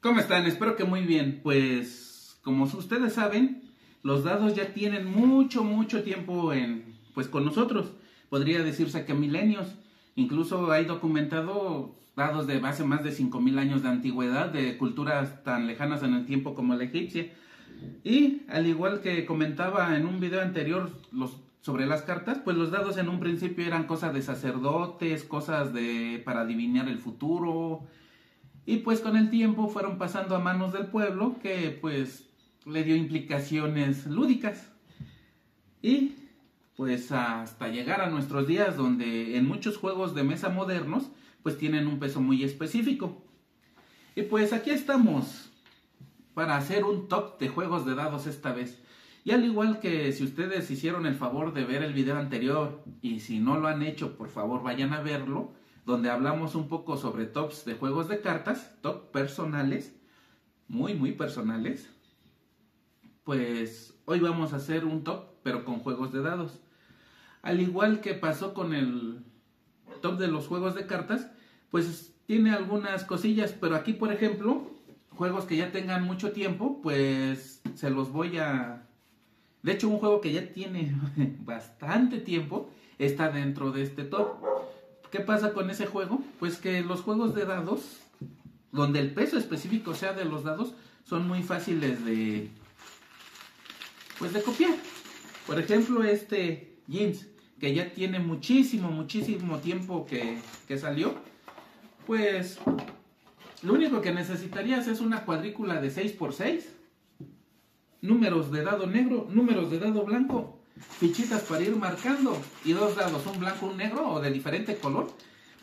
¿Cómo están? Espero que muy bien. Pues, como ustedes saben, los dados ya tienen mucho tiempo con nosotros. Podría decirse que milenios. Incluso hay documentado dados de hace más de 5000 años de antigüedad, de culturas tan lejanas en el tiempo como la egipcia. Y al igual que comentaba en un video anterior sobre las cartas, pues los dados en un principio eran cosas de sacerdotes, para adivinar el futuro. Y pues con el tiempo fueron pasando a manos del pueblo, que pues le dio implicaciones lúdicas. Y pues hasta llegar a nuestros días, donde en muchos juegos de mesa modernos pues tienen un peso muy específico. Y pues aquí estamos para hacer un top de juegos de dados esta vez. Y al igual que si ustedes hicieron el favor de ver el video anterior, y si no lo han hecho, por favor vayan a verlo, donde hablamos un poco sobre tops de juegos de cartas, top personales, muy personales. Pues hoy vamos a hacer un top, pero con juegos de dados. Al igual que pasó con el top de los juegos de cartas, pues tiene algunas cosillas, pero aquí por ejemplo, juegos que ya tengan mucho tiempo, pues se los voy a... De hecho, un juego que ya tiene bastante tiempo está dentro de este top. ¿Qué pasa con ese juego? Pues que los juegos de dados, donde el peso específico sea de los dados, son muy fáciles de copiar. Por ejemplo, este Jeans, que ya tiene muchísimo tiempo que salió, pues lo único que necesitarías es una cuadrícula de 6x6, números de dado negro, números de dado blanco, fichitas para ir marcando y dos dados, un blanco, un negro o de diferente color,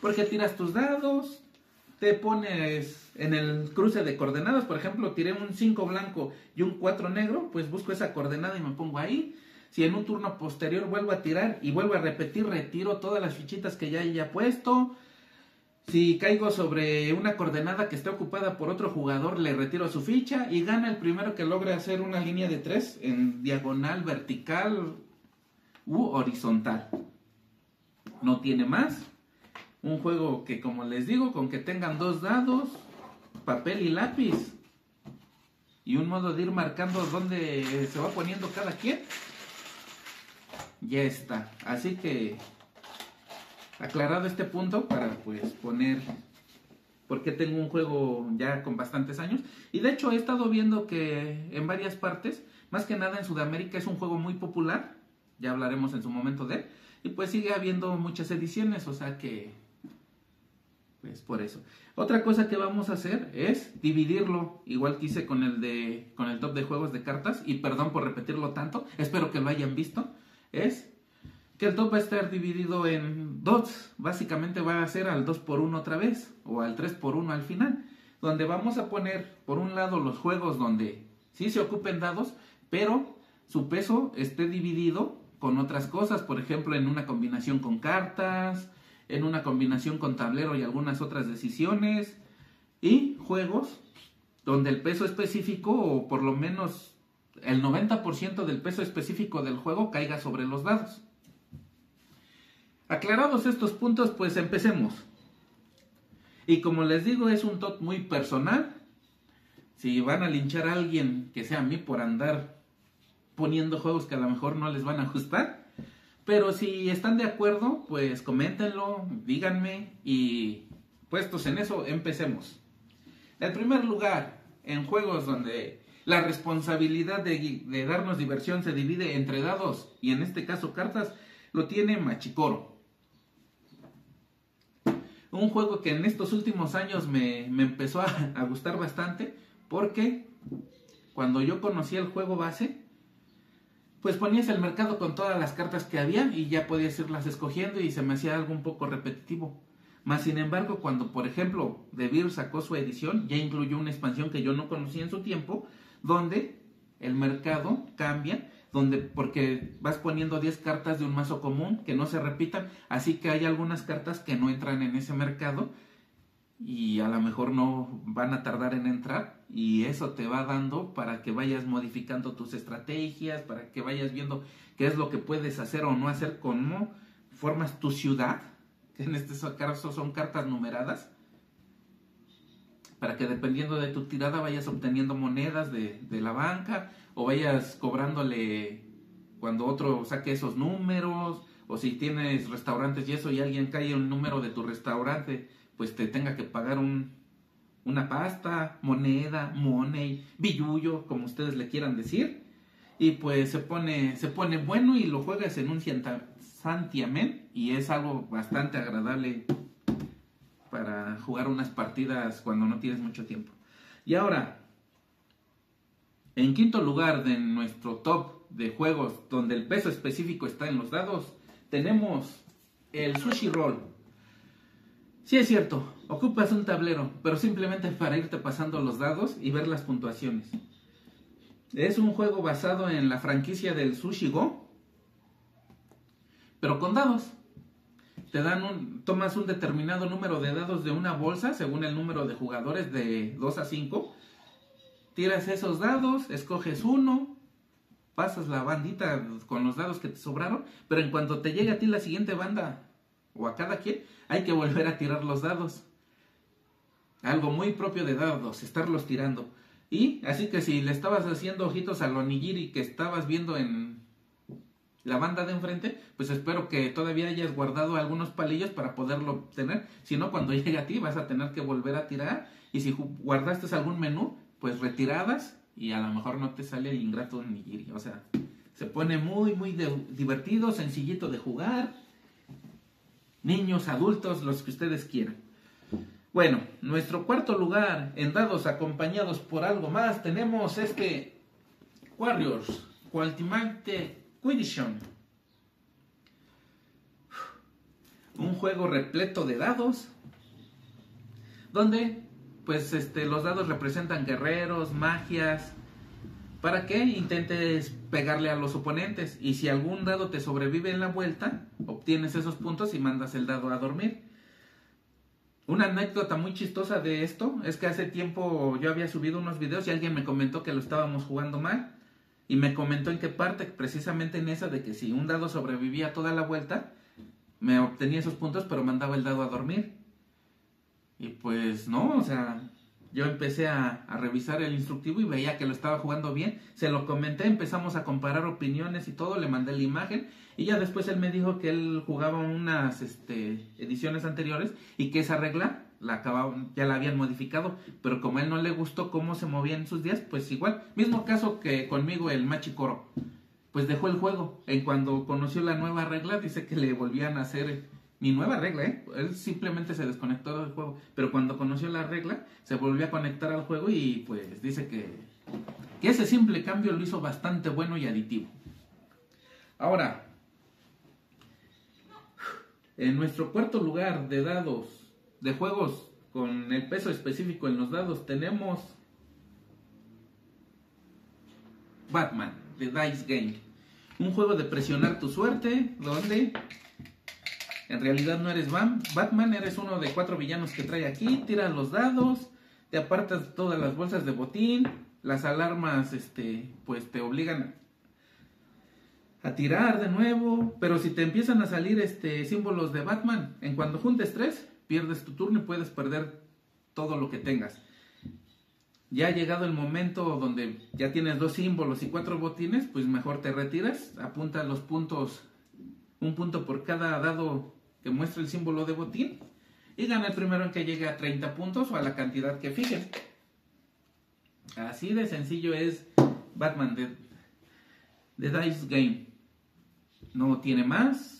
porque tiras tus dados, te pones en el cruce de coordenadas. Por ejemplo, tiré un 5 blanco y un 4 negro, pues busco esa coordenada y me pongo ahí. Si en un turno posterior vuelvo a tirar y vuelvo a repetir, retiro todas las fichitas que ya haya puesto. Si caigo sobre una coordenada que esté ocupada por otro jugador, le retiro su ficha y gana el primero que logre hacer una línea de 3 en diagonal, vertical u horizontal. No tiene más. Un juego que, como les digo, con que tengan dos dados, papel y lápiz y un modo de ir marcando dónde se va poniendo cada quien, ya está. Así que aclarado este punto, para pues poner por qué tengo un juego ya con bastantes años. Y de hecho he estado viendo que en varias partes, más que nada en Sudamérica, es un juego muy popular. Ya hablaremos en su momento de él. Y pues sigue habiendo muchas ediciones, o sea que pues por eso. Otra cosa que vamos a hacer es dividirlo, igual que hice con el top de juegos de cartas, y perdón por repetirlo tanto, espero que lo hayan visto. Es que el top va a estar dividido en dos. Básicamente va a ser al 2x1 otra vez, o al 3x1 al final, donde vamos a poner por un lado los juegos donde sí se ocupen dados, pero su peso esté dividido con otras cosas. Por ejemplo, en una combinación con cartas, en una combinación con tablero y algunas otras decisiones, y juegos donde el peso específico, o por lo menos el 90% del peso específico del juego, caiga sobre los dados. Aclarados estos puntos, pues empecemos. Y como les digo, es un top muy personal. Si van a linchar a alguien, que sea a mí por andar poniendo juegos que a lo mejor no les van a gustar, pero si están de acuerdo, pues coméntenlo, díganme, y puestos en eso, empecemos. En primer lugar, en juegos donde la responsabilidad de darnos diversión se divide entre dados, y en este caso cartas, lo tiene Machicoro. Un juego que en estos últimos años me empezó a gustar bastante, porque cuando yo conocí el juego base, pues ponías el mercado con todas las cartas que había y ya podías irlas escogiendo, y se me hacía algo un poco repetitivo. Más sin embargo, cuando por ejemplo De Beer sacó su edición, ya incluyó una expansión que yo no conocía en su tiempo, donde el mercado cambia, porque vas poniendo 10 cartas de un mazo común que no se repitan, así que hay algunas cartas que no entran en ese mercado y a lo mejor no van a tardar en entrar, y eso te va dando para que vayas modificando tus estrategias, para que vayas viendo qué es lo que puedes hacer o no hacer, cómo formas tu ciudad, que en este caso son cartas numeradas. para que dependiendo de tu tirada vayas obteniendo monedas de la banca o vayas cobrándole cuando otro saque esos números, o si tienes restaurantes y eso y alguien cae un número de tu restaurante, pues te tenga que pagar una pasta, moneda, money, billullo, como ustedes le quieran decir. Y pues se pone bueno y lo juegas en un santiamén y es algo bastante agradable para jugar unas partidas cuando no tienes mucho tiempo. Y ahora, en quinto lugar de nuestro top de juegos donde el peso específico está en los dados, tenemos el Sushi Roll. Sí es cierto, ocupas un tablero, pero simplemente para irte pasando los dados y ver las puntuaciones. Es un juego basado en la franquicia del Sushi Go, pero con dados. Tomas un determinado número de dados de una bolsa, según el número de jugadores de 2 a 5. Tiras esos dados, escoges uno, pasas la bandita con los dados que te sobraron, pero en cuanto te llegue a ti la siguiente banda, o a cada quien, hay que volver a tirar los dados. Algo muy propio de dados, estarlos tirando. Y así que si le estabas haciendo ojitos al onigiri que estabas viendo en la banda de enfrente, pues espero que todavía hayas guardado algunos palillos para poderlo obtener. Si no, cuando llegue a ti vas a tener que volver a tirar. Y si guardaste algún menú, pues retiradas y a lo mejor no te sale el ingrato onigiri. O sea, se pone muy, muy divertido, sencillito de jugar. Niños, adultos, los que ustedes quieran. Bueno, nuestro cuarto lugar en dados acompañados por algo más, tenemos Warriors Ultimate Edition. Un juego repleto de dados, donde pues los dados representan guerreros, magias, para que intentes pegarle a los oponentes. Y si algún dado te sobrevive en la vuelta, obtienes esos puntos y mandas el dado a dormir. Una anécdota muy chistosa de esto es que hace tiempo yo había subido unos videos y alguien me comentó que lo estábamos jugando mal. Y me comentó en qué parte, precisamente en esa de que si un dado sobrevivía toda la vuelta, me obtenía esos puntos, pero mandaba el dado a dormir. Y pues no, o sea, yo empecé a revisar el instructivo y veía que lo estaba jugando bien. Se lo comenté, empezamos a comparar opiniones y todo, le mandé la imagen. Y ya después él me dijo que él jugaba unas ediciones anteriores y que esa regla ya la habían modificado, pero como a él no le gustó cómo se movía en sus días, pues igual, mismo caso que conmigo el Machikoro, pues dejó el juego. En cuando conoció la nueva regla, dice que le volvían a hacer ni nueva regla, él simplemente se desconectó del juego, pero cuando conoció la regla, se volvió a conectar al juego y pues dice que ese simple cambio lo hizo bastante bueno y aditivo. Ahora, en nuestro cuarto lugar de dados, de juegos con el peso específico en los dados, tenemos Batman, The Dice Game. Un juego de presionar tu suerte, donde en realidad no eres Batman, eres uno de 4 villanos que trae aquí, tiras los dados, te apartas todas las bolsas de botín, las alarmas pues te obligan a tirar de nuevo, pero si te empiezan a salir símbolos de Batman, en cuando juntes 3, pierdes tu turno y puedes perder todo lo que tengas. Ya ha llegado el momento donde ya tienes 2 símbolos y 4 botines, pues mejor te retiras, apunta los puntos, un punto por cada dado que muestra el símbolo de botín, y gana el primero en que llegue a 30 puntos o a la cantidad que fijen. Así de sencillo es Batman The Dice Game. No tiene más.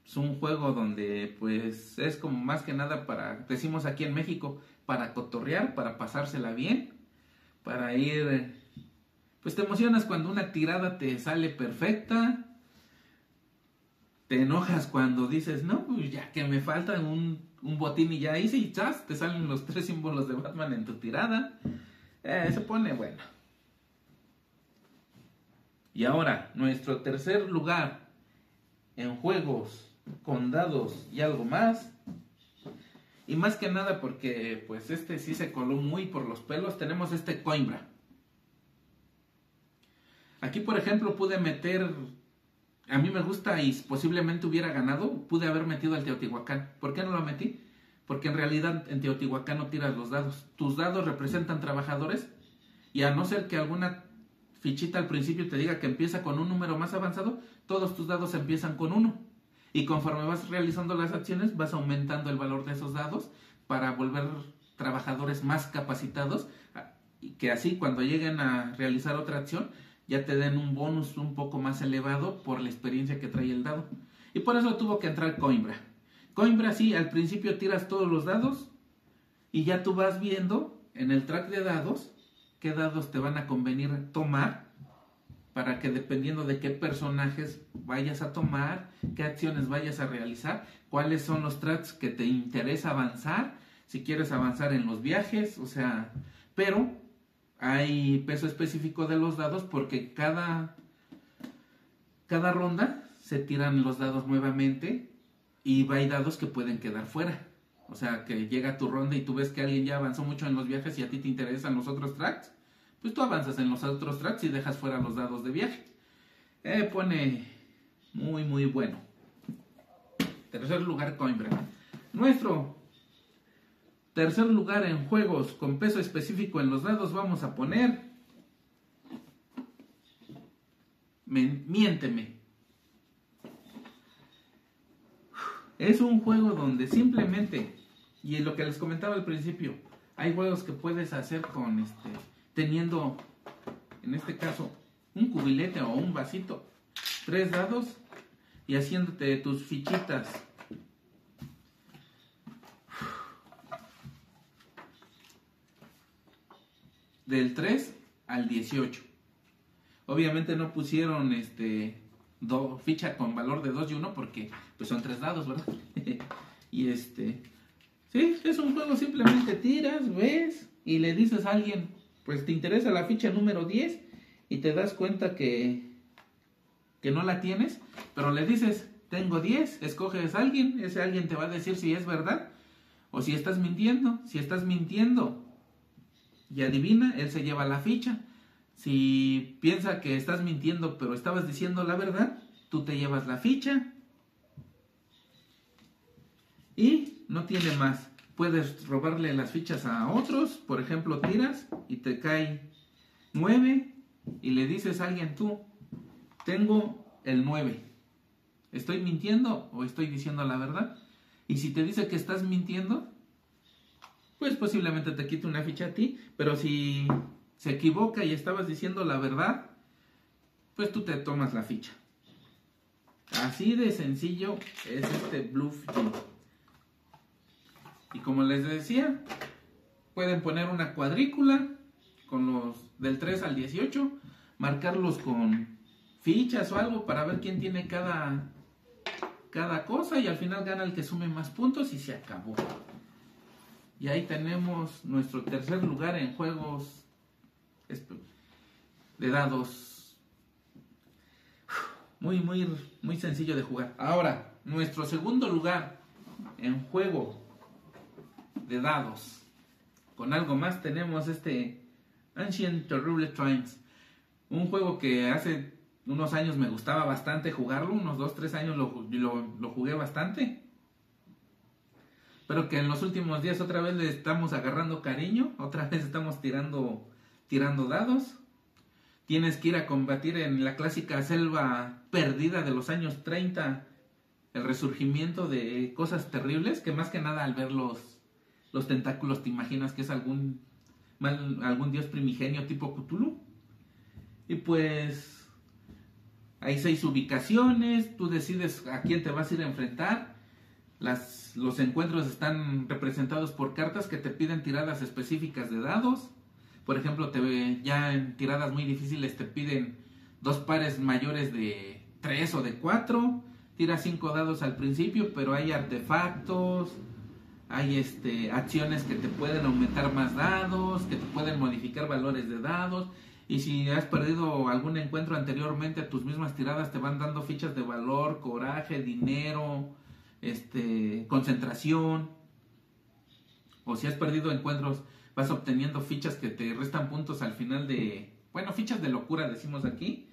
Es un juego donde pues es como más que nada decimos aquí en México, para cotorrear, para pasársela bien, para ir, pues te emocionas cuando una tirada te sale perfecta, te enojas cuando dices, no, pues ya que me falta un botín y ya hice y ¡chas! Te salen los 3 símbolos de Batman en tu tirada. Se pone bueno. Y ahora, nuestro tercer lugar en juegos con dados y algo más, y más que nada porque pues sí se coló muy por los pelos, tenemos Coimbra. Aquí por ejemplo pude meter, a mí me gusta y posiblemente hubiera ganado, pude haber metido al Teotihuacán. ¿Por qué no lo metí? porque en realidad en Teotihuacán no tiras los dados. Tus dados representan trabajadores y a no ser que alguna fichita al principio te diga que empieza con un número más avanzado, todos tus dados empiezan con 1. Y conforme vas realizando las acciones, vas aumentando el valor de esos dados para volver trabajadores más capacitados, y que así cuando lleguen a realizar otra acción, ya te den un bonus un poco más elevado por la experiencia que trae el dado. Y por eso tuvo que entrar Coimbra. Coimbra sí, al principio tiras todos los dados y ya tú vas viendo en el track de dados qué dados te van a convenir tomar para que dependiendo de qué personajes vayas a tomar, qué acciones vayas a realizar, cuáles son los tracks que te interesa avanzar, si quieres avanzar en los viajes, o sea, pero hay peso específico de los dados porque cada ronda se tiran los dados nuevamente y hay dados que pueden quedar fuera. O sea, que llega tu ronda y tú ves que alguien ya avanzó mucho en los viajes y a ti te interesan los otros tracks, pues tú avanzas en los otros tracks y dejas fuera los dados de viaje. Pone muy, muy bueno. Tercer lugar, Coimbra. Nuestro tercer lugar en juegos con peso específico en los dados vamos a poner Miénteme. Es un juego donde simplemente, y lo que les comentaba al principio, hay juegos que puedes hacer con teniendo, en este caso, un cubilete o un vasito, 3 dados y haciéndote tus fichitas. Del 3 al 18. Obviamente no pusieron ficha con valor de 2 y 1 porque pues son 3 dados, ¿verdad? Y sí, es un juego, simplemente tiras, ves y le dices a alguien, pues te interesa la ficha número 10 y te das cuenta que no la tienes, pero le dices, tengo 10, escoges a alguien, ese alguien te va a decir si es verdad o si estás mintiendo. Si estás mintiendo y adivina, él se lleva la ficha. Si piensa que estás mintiendo pero estabas diciendo la verdad, tú te llevas la ficha. Y no tiene más. Puedes robarle las fichas a otros. Por ejemplo, tiras y te cae 9 y le dices a alguien, tú, tengo el 9. ¿Estoy mintiendo o estoy diciendo la verdad? Y si te dice que estás mintiendo, pues posiblemente te quite una ficha a ti. Pero si se equivoca y estabas diciendo la verdad, pues tú te tomas la ficha. Así de sencillo es Bluff G. Y como les decía, pueden poner una cuadrícula con los del 3 al 18, marcarlos con fichas o algo para ver quién tiene cada cosa y al final gana el que sume más puntos y se acabó. Y ahí tenemos nuestro tercer lugar en juegos de dados. Muy, muy, muy sencillo de jugar. Ahora, nuestro segundo lugar en juego de dados. Con algo más tenemos Ancient Terrible Times. Un juego que hace unos años me gustaba bastante jugarlo. Unos 2-3 años lo jugué bastante. Pero que en los últimos días otra vez le estamos agarrando cariño. Otra vez estamos tirando dados. Tienes que ir a combatir en la clásica selva perdida de los años 30. El resurgimiento de cosas terribles. Que más que nada al ver los tentáculos te imaginas que es algún dios primigenio tipo Cthulhu. Y pues hay 6 ubicaciones. Tú decides a quién te vas a ir a enfrentar. Los encuentros están representados por cartas que te piden tiradas específicas de dados. Por ejemplo, ya en tiradas muy difíciles te piden 2 pares mayores de 3 o de 4. Tiras 5 dados al principio, pero hay artefactos, hay acciones que te pueden aumentar más dados, que te pueden modificar valores de dados. Y si has perdido algún encuentro anteriormente, tus mismas tiradas te van dando fichas de valor, coraje, dinero, concentración. O si has perdido encuentros, vas obteniendo fichas que te restan puntos al final fichas de locura decimos aquí.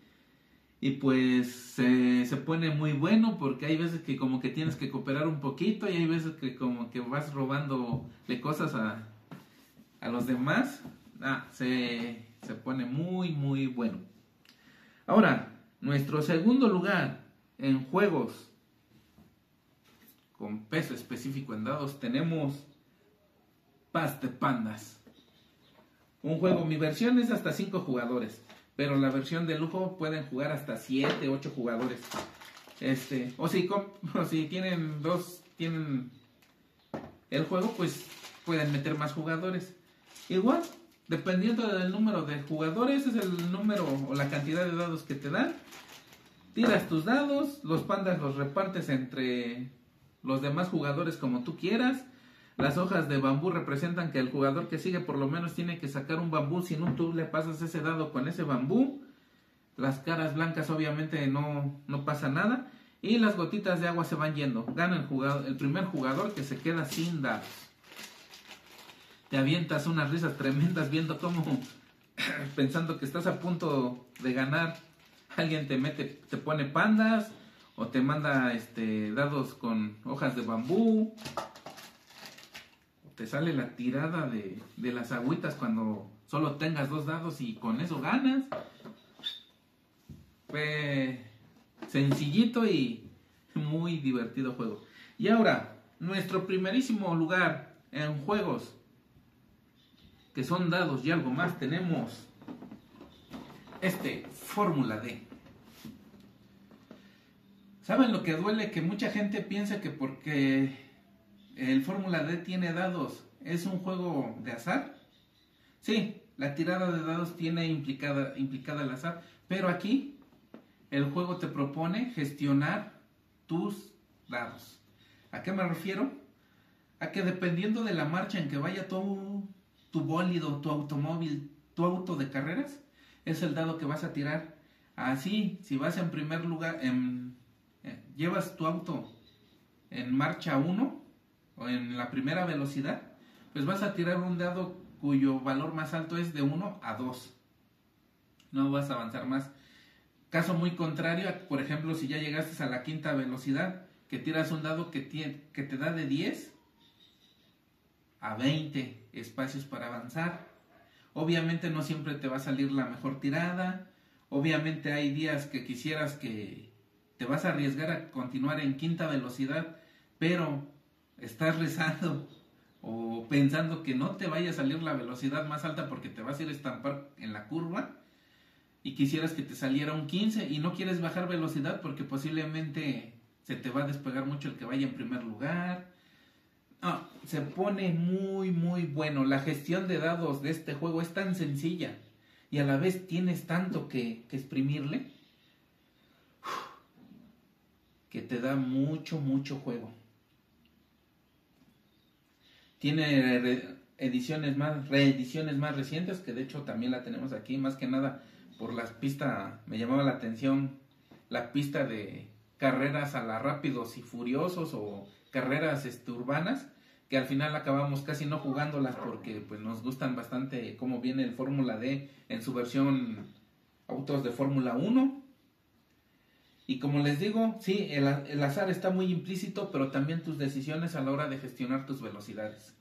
Y pues se pone muy bueno porque hay veces que como que tienes que cooperar un poquito y hay veces que como que vas robándole cosas a los demás. Se pone muy muy bueno. Ahora, nuestro segundo lugar en juegos con peso específico en dados tenemos Paz de Pandas. Un juego, mi versión es hasta 5 jugadores, pero la versión de lujo pueden jugar hasta 7, 8 jugadores. O si tienen el juego, pues pueden meter más jugadores. Igual, dependiendo del número de jugadores, es el número o la cantidad de dados que te dan. Tiras tus dados, los pandas los repartes entre los demás jugadores como tú quieras. Las hojas de bambú representan que el jugador que sigue por lo menos tiene que sacar un bambú, si no tú le pasas ese dado con ese bambú. Las caras blancas obviamente no pasa nada. Y las gotitas de agua se van yendo. Gana el primer jugador que se queda sin dados. Te avientas unas risas tremendas viendo cómo, pensando que estás a punto de ganar, alguien te pone pandas o te manda dados con hojas de bambú. Te sale la tirada de las agüitas cuando solo tengas 2 dados y con eso ganas. Fue sencillito y muy divertido juego. Y ahora, nuestro primerísimo lugar en juegos que son dados y algo más, tenemos Fórmula D. ¿Saben lo que duele? Que mucha gente piensa que porque el Fórmula D tiene dados, ¿es un juego de azar? Sí, la tirada de dados tiene implicada el azar, pero aquí el juego te propone gestionar tus dados. ¿A qué me refiero? A que dependiendo de la marcha en que vaya tu bólido, tu automóvil, tu auto de carreras, es el dado que vas a tirar. Así, si vas en primer lugar, llevas tu auto en marcha 1, o en la primera velocidad, pues vas a tirar un dado cuyo valor más alto es de 1 a 2. No vas a avanzar más. Caso muy contrario, por ejemplo, si ya llegaste a la quinta velocidad, que tiras un dado que te da de 10 a 20 espacios para avanzar. Obviamente no siempre te va a salir la mejor tirada. Obviamente hay días que quisieras que te vas a arriesgar a continuar en quinta velocidad, pero estás rezando o pensando que no te vaya a salir la velocidad más alta porque te vas a ir a estampar en la curva y quisieras que te saliera un 15 y no quieres bajar velocidad porque posiblemente se te va a despegar mucho el que vaya en primer lugar. Se pone muy muy bueno. La gestión de dados de este juego es tan sencilla y a la vez tienes tanto que exprimirle que te da mucho mucho juego. Tiene reediciones más recientes, que de hecho también la tenemos aquí, más que nada por las pistas. Me llamaba la atención la pista de carreras a la Rápidos y Furiosos o carreras urbanas, que al final acabamos casi no jugándolas porque pues nos gustan bastante cómo viene el Fórmula D en su versión autos de Fórmula 1. Y como les digo, sí, el azar está muy implícito, pero también tus decisiones a la hora de gestionar tus velocidades.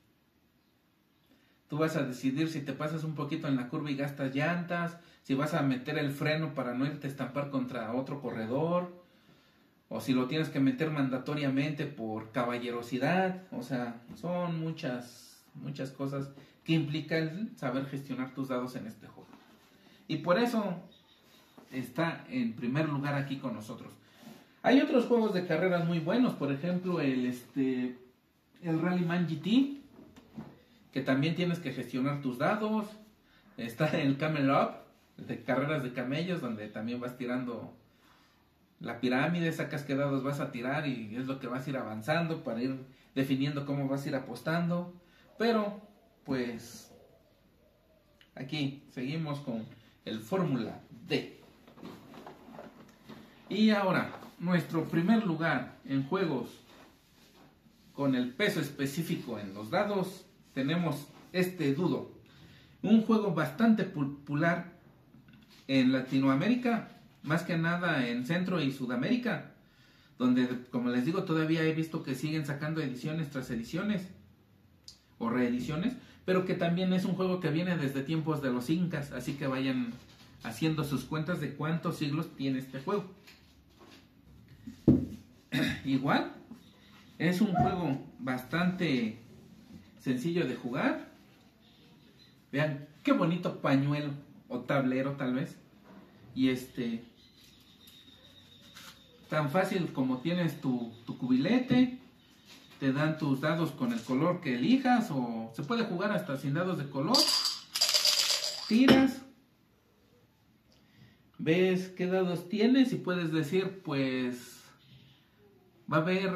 Tú vas a decidir si te pasas un poquito en la curva y gastas llantas, si vas a meter el freno para no irte a estampar contra otro corredor, o si lo tienes que meter mandatoriamente por caballerosidad. O sea, son muchas cosas que implica el saber gestionar tus dados en este juego. Y por eso está en primer lugar aquí con nosotros. Hay otros juegos de carreras muy buenos, por ejemplo el Rallyman GT, que también tienes que gestionar tus dados. Está el Camel Up, de carreras de camellos, donde también vas tirando la pirámide, sacas qué dados vas a tirar y es lo que vas a ir avanzando para ir definiendo cómo vas a ir apostando. Pero pues aquí seguimos con el Fórmula D. Y ahora, nuestro primer lugar en juegos con el peso específico en los dados, tenemos Dudo. Un juego bastante popular en Latinoamérica más que nada en Centro y Sudamérica, donde, como les digo, todavía he visto que siguen sacando ediciones tras ediciones o reediciones, pero que también es un juego que viene desde tiempos de los incas, así que vayan haciendo sus cuentas de cuántos siglos tiene este juego. Igual, es un juego bastante sencillo de jugar. Vean qué bonito pañuelo o tablero tal vez. Y tan fácil como tienes tu cubilete, te dan tus dados con el color que elijas, o se puede jugar hasta sin dados de color. Tiras, ves qué dados tienes y puedes decir, pues va a haber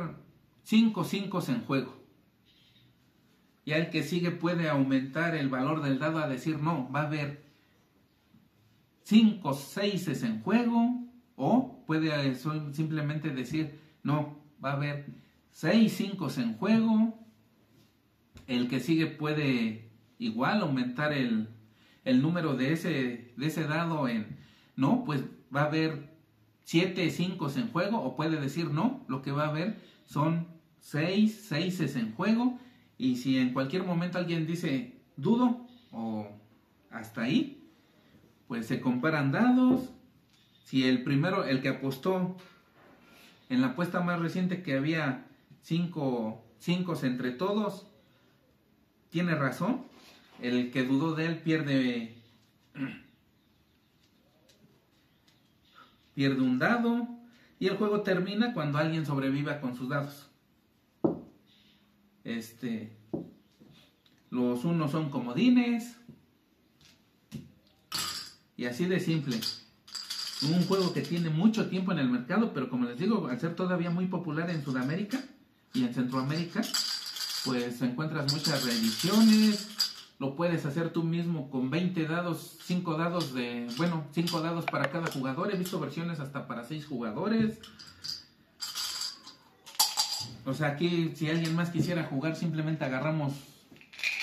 5 5 en juego. Ya el que sigue puede aumentar el valor del dado a decir, no, va a haber 5 6 en juego, o puede simplemente decir, no, va a haber 6 5 en juego. El que sigue puede igual aumentar el número de ese dado en, no, pues va a haber 7 5 en juego, o puede decir, no, lo que va a haber son 6 6 en juego. Y si en cualquier momento alguien dice, dudo, o hasta ahí, pues se comparan dados. Si el primero, el que apostó en la apuesta más reciente que había 5 entre todos, tiene razón, el que dudó de él pierde un dado, y el juego termina cuando alguien sobreviva con sus dados. Los unos son comodines, y así de simple. Un juego que tiene mucho tiempo en el mercado, pero como les digo, al ser todavía muy popular en Sudamérica y en Centroamérica, pues encuentras muchas reediciones. Lo puedes hacer tú mismo con 20 dados, 5 dados para cada jugador. He visto versiones hasta para 6 jugadores. O sea, aquí si alguien más quisiera jugar, simplemente agarramos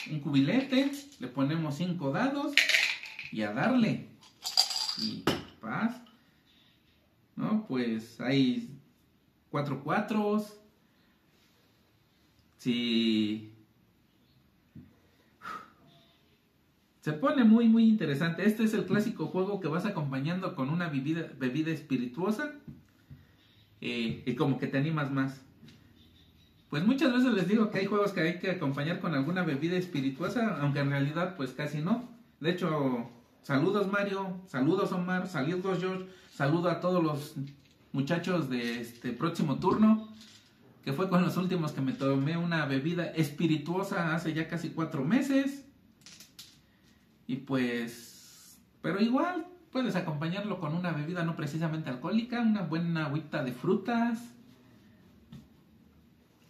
un cubilete, le ponemos 5 dados y a darle. Y paz. ¿No? Pues hay 4 cuatros. Si se pone muy muy interesante. Este es el clásico juego que vas acompañando con una bebida espirituosa, y como que te animas más. Pues muchas veces les digo que hay juegos que hay que acompañar con alguna bebida espirituosa, aunque en realidad pues casi no. De hecho, saludos Mario, saludos Omar, saludos George, saludo a todos los muchachos de este próximo turno, que fue con los últimos que me tomé una bebida espirituosa hace ya casi 4 meses. Y pues, pero igual puedes acompañarlo con una bebida no precisamente alcohólica, una buena agüita de frutas,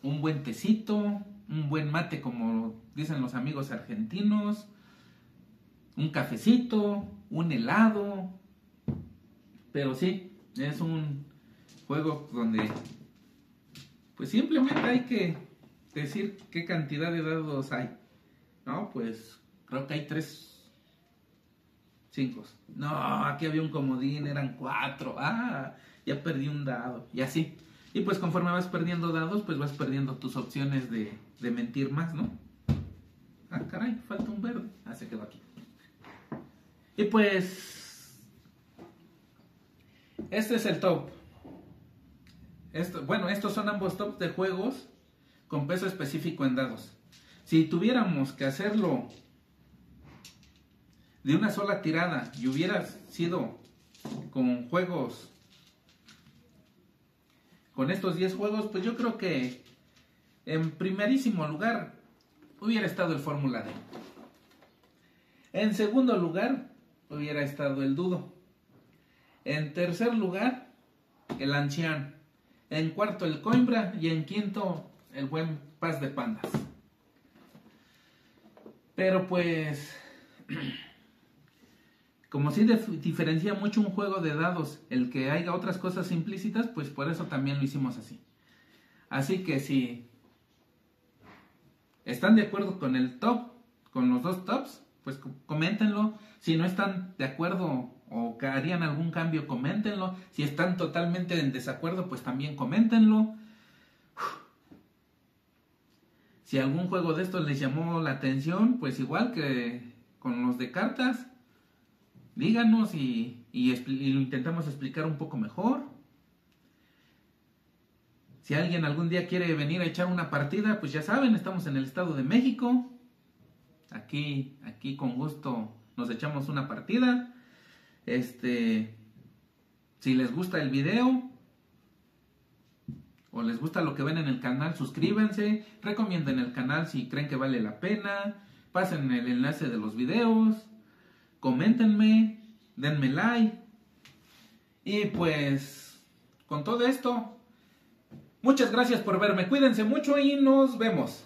un buen tecito, un buen mate como dicen los amigos argentinos, un cafecito, un helado. Pero sí, es un juego donde pues simplemente hay que decir qué cantidad de dados hay. No, pues creo que hay 3 5. No, aquí había un comodín, eran 4. Ah, ya perdí un dado. Y así. Y pues conforme vas perdiendo dados, pues vas perdiendo tus opciones de mentir más, ¿no? Ah, caray, falta un verde. Ah, se quedó aquí. Y pues este es el top. Estos son ambos tops de juegos con peso específico en dados. Si tuviéramos que hacerlo de una sola tirada y hubiera sido con juegos, con estos 10 juegos, pues yo creo que en primerísimo lugar hubiera estado el Fórmula D. En segundo lugar hubiera estado el Dudo. En tercer lugar el Ancián. En cuarto el Coimbra y en quinto el buen Paz de Pandas. Pero pues como sí diferencia mucho un juego de dados el que haya otras cosas implícitas, pues por eso también lo hicimos así. Así que si están de acuerdo con el top, con los 2 tops, pues coméntenlo. Si no están de acuerdo o que harían algún cambio, coméntenlo. Si están totalmente en desacuerdo, pues también coméntenlo. Si algún juego de estos les llamó la atención, pues igual que con los de cartas, díganos y lo intentamos explicar un poco mejor. Si alguien algún día quiere venir a echar una partida, pues ya saben, estamos en el Estado de México. Aquí con gusto nos echamos una partida. Si les gusta el video o les gusta lo que ven en el canal, suscríbanse, recomienden el canal si creen que vale la pena, pasen el enlace de los videos, coméntenme, denme like. Y pues, con todo esto, muchas gracias por verme, cuídense mucho y nos vemos.